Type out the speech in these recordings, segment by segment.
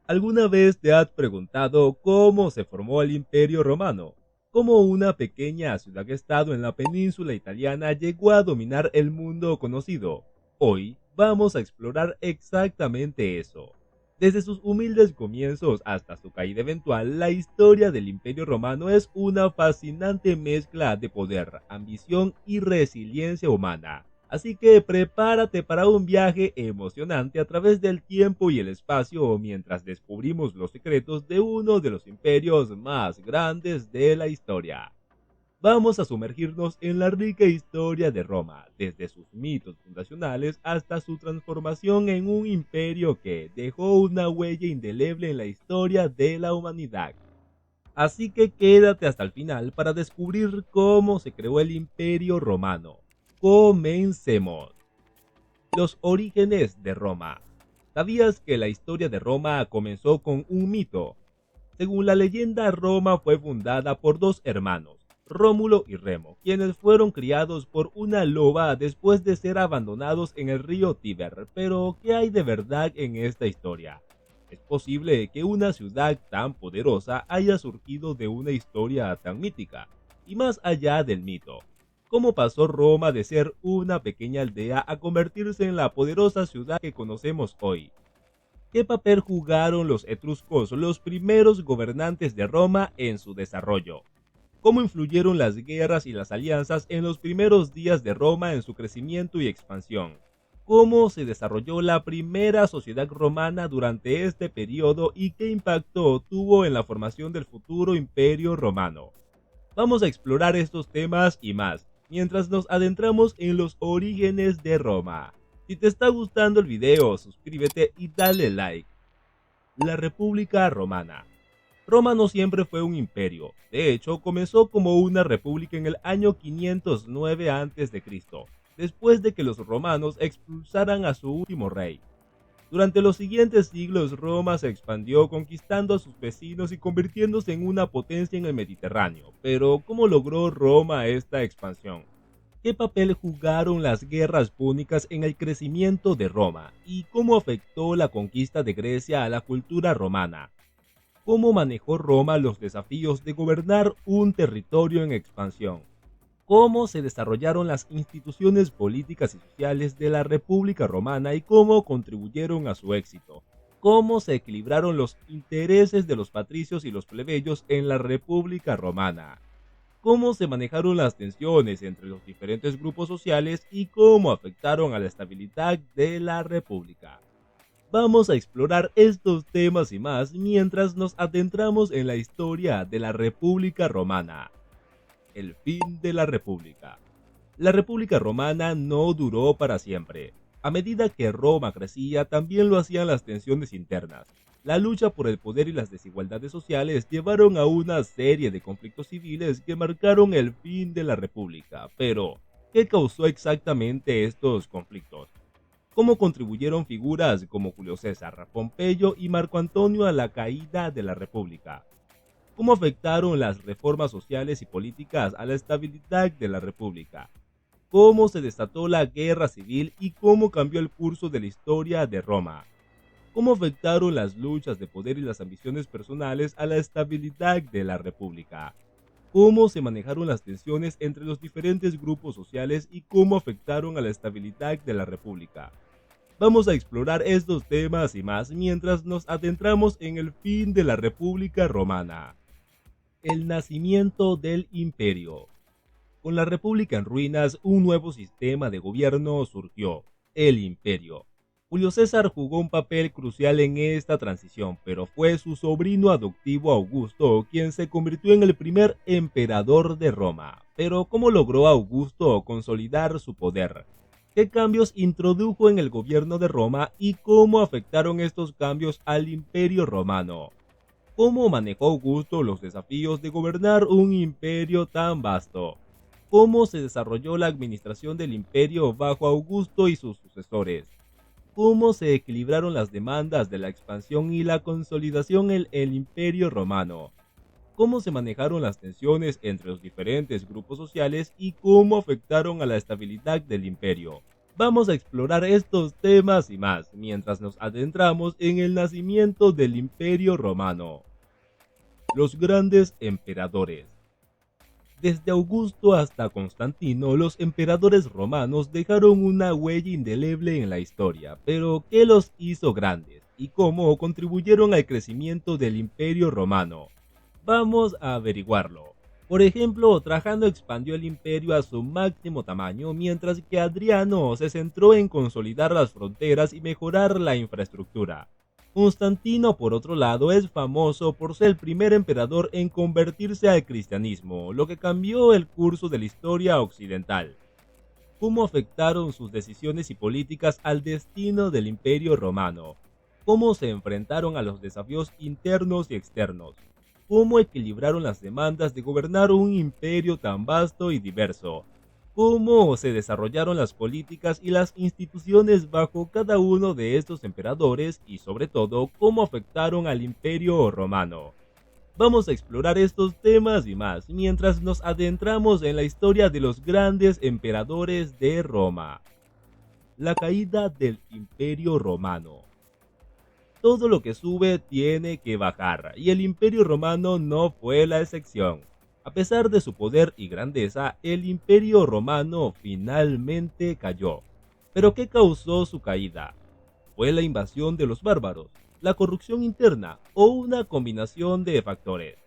¿Alguna vez te has preguntado cómo se formó el Imperio Romano? ¿Cómo una pequeña ciudad-estado en la península italiana llegó a dominar el mundo conocido? Hoy vamos a explorar exactamente eso. Desde sus humildes comienzos hasta su caída eventual, la historia del Imperio Romano es una fascinante mezcla de poder, ambición y resiliencia humana. Así que prepárate para un viaje emocionante a través del tiempo y el espacio mientras descubrimos los secretos de uno de los imperios más grandes de la historia. Vamos a sumergirnos en la rica historia de Roma, desde sus mitos fundacionales hasta su transformación en un imperio que dejó una huella indeleble en la historia de la humanidad. Así que quédate hasta el final para descubrir cómo se creó el Imperio Romano. Comencemos. Los orígenes de Roma. ¿Sabías que la historia de Roma comenzó con un mito? Según la leyenda, Roma fue fundada por dos hermanos, Rómulo y Remo, quienes fueron criados por una loba después de ser abandonados en el río Tíber. Pero, ¿qué hay de verdad en esta historia? ¿Es posible que una ciudad tan poderosa haya surgido de una historia tan mítica? Y más allá del mito, ¿cómo pasó Roma de ser una pequeña aldea a convertirse en la poderosa ciudad que conocemos hoy? ¿Qué papel jugaron los etruscos, los primeros gobernantes de Roma, en su desarrollo? ¿Cómo influyeron las guerras y las alianzas en los primeros días de Roma en su crecimiento y expansión? ¿Cómo se desarrolló la primera sociedad romana durante este periodo y qué impacto tuvo en la formación del futuro imperio romano? Vamos a explorar estos temas y más, mientras nos adentramos en los orígenes de Roma. Si te está gustando el video, suscríbete y dale like. La República Romana. Roma no siempre fue un imperio. De hecho, comenzó como una república en el año 509 a.C., después de que los romanos expulsaran a su último rey. Durante los siguientes siglos, Roma se expandió conquistando a sus vecinos y convirtiéndose en una potencia en el Mediterráneo. Pero, ¿cómo logró Roma esta expansión? ¿Qué papel jugaron las guerras púnicas en el crecimiento de Roma? ¿Y cómo afectó la conquista de Grecia a la cultura romana? ¿Cómo manejó Roma los desafíos de gobernar un territorio en expansión? ¿Cómo se desarrollaron las instituciones políticas y sociales de la República Romana y cómo contribuyeron a su éxito? ¿Cómo se equilibraron los intereses de los patricios y los plebeyos en la República Romana? ¿Cómo se manejaron las tensiones entre los diferentes grupos sociales y cómo afectaron a la estabilidad de la República? Vamos a explorar estos temas y más mientras nos adentramos en la historia de la República Romana. El fin de la República. La República Romana no duró para siempre. A medida que Roma crecía, también lo hacían las tensiones internas. La lucha por el poder y las desigualdades sociales llevaron a una serie de conflictos civiles que marcaron el fin de la República. Pero, ¿qué causó exactamente estos conflictos? ¿Cómo contribuyeron figuras como Julio César, Pompeyo y Marco Antonio a la caída de la República? ¿Cómo afectaron las reformas sociales y políticas a la estabilidad de la República? ¿Cómo se desató la guerra civil y cómo cambió el curso de la historia de Roma? ¿Cómo afectaron las luchas de poder y las ambiciones personales a la estabilidad de la República? ¿Cómo se manejaron las tensiones entre los diferentes grupos sociales y cómo afectaron a la estabilidad de la República? Vamos a explorar estos temas y más mientras nos adentramos en el fin de la República Romana. El nacimiento del imperio. Con la República en ruinas, un nuevo sistema de gobierno surgió, el imperio. Julio César jugó un papel crucial en esta transición, pero fue su sobrino adoptivo Augusto quien se convirtió en el primer emperador de Roma. Pero, ¿cómo logró Augusto consolidar su poder? ¿Qué cambios introdujo en el gobierno de Roma y cómo afectaron estos cambios al imperio romano? ¿Cómo manejó Augusto los desafíos de gobernar un imperio tan vasto? ¿Cómo se desarrolló la administración del imperio bajo Augusto y sus sucesores? ¿Cómo se equilibraron las demandas de la expansión y la consolidación en el imperio romano? ¿Cómo se manejaron las tensiones entre los diferentes grupos sociales y cómo afectaron a la estabilidad del imperio? Vamos a explorar estos temas y más mientras nos adentramos en el nacimiento del Imperio Romano. Los grandes emperadores. Desde Augusto hasta Constantino, los emperadores romanos dejaron una huella indeleble en la historia, pero ¿qué los hizo grandes? ¿Y cómo contribuyeron al crecimiento del Imperio Romano? Vamos a averiguarlo. Por ejemplo, Trajano expandió el imperio a su máximo tamaño, mientras que Adriano se centró en consolidar las fronteras y mejorar la infraestructura. Constantino, por otro lado, es famoso por ser el primer emperador en convertirse al cristianismo, lo que cambió el curso de la historia occidental. ¿Cómo afectaron sus decisiones y políticas al destino del Imperio Romano? ¿Cómo se enfrentaron a los desafíos internos y externos? ¿Cómo equilibraron las demandas de gobernar un imperio tan vasto y diverso? ¿Cómo se desarrollaron las políticas y las instituciones bajo cada uno de estos emperadores y sobre todo cómo afectaron al Imperio Romano? Vamos a explorar estos temas y más mientras nos adentramos en la historia de los grandes emperadores de Roma. La caída del Imperio Romano. Todo lo que sube tiene que bajar, y el Imperio Romano no fue la excepción. A pesar de su poder y grandeza, el Imperio Romano finalmente cayó. ¿Pero qué causó su caída? ¿Fue la invasión de los bárbaros, la corrupción interna o una combinación de factores?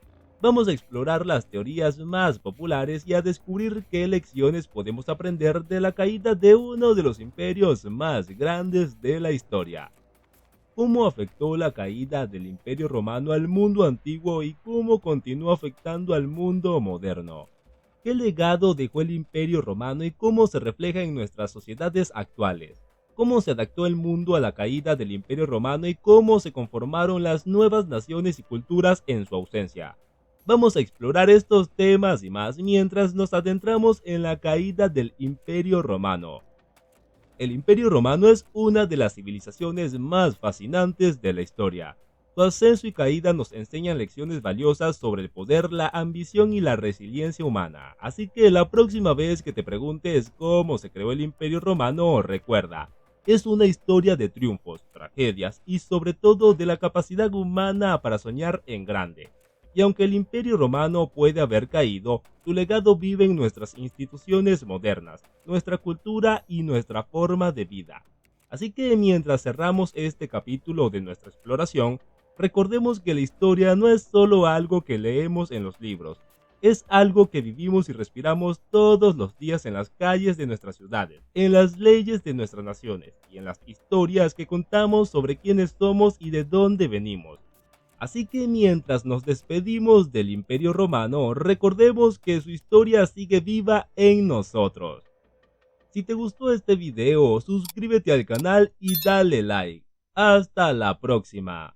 Vamos a explorar las teorías más populares y a descubrir qué lecciones podemos aprender de la caída de uno de los imperios más grandes de la historia. ¿Cómo afectó la caída del Imperio Romano al mundo antiguo y cómo continúa afectando al mundo moderno? ¿Qué legado dejó el Imperio Romano y cómo se refleja en nuestras sociedades actuales? ¿Cómo se adaptó el mundo a la caída del Imperio Romano y cómo se conformaron las nuevas naciones y culturas en su ausencia? Vamos a explorar estos temas y más mientras nos adentramos en la caída del Imperio Romano. El Imperio Romano es una de las civilizaciones más fascinantes de la historia. Su ascenso y caída nos enseñan lecciones valiosas sobre el poder, la ambición y la resiliencia humana. Así que la próxima vez que te preguntes cómo se creó el Imperio Romano, recuerda, es una historia de triunfos, tragedias y sobre todo de la capacidad humana para soñar en grande. Y aunque el Imperio Romano puede haber caído, su legado vive en nuestras instituciones modernas, nuestra cultura y nuestra forma de vida. Así que mientras cerramos este capítulo de nuestra exploración, recordemos que la historia no es solo algo que leemos en los libros, es algo que vivimos y respiramos todos los días en las calles de nuestras ciudades, en las leyes de nuestras naciones y en las historias que contamos sobre quiénes somos y de dónde venimos. Así que mientras nos despedimos del Imperio Romano, recordemos que su historia sigue viva en nosotros. Si te gustó este video, suscríbete al canal y dale like. Hasta la próxima.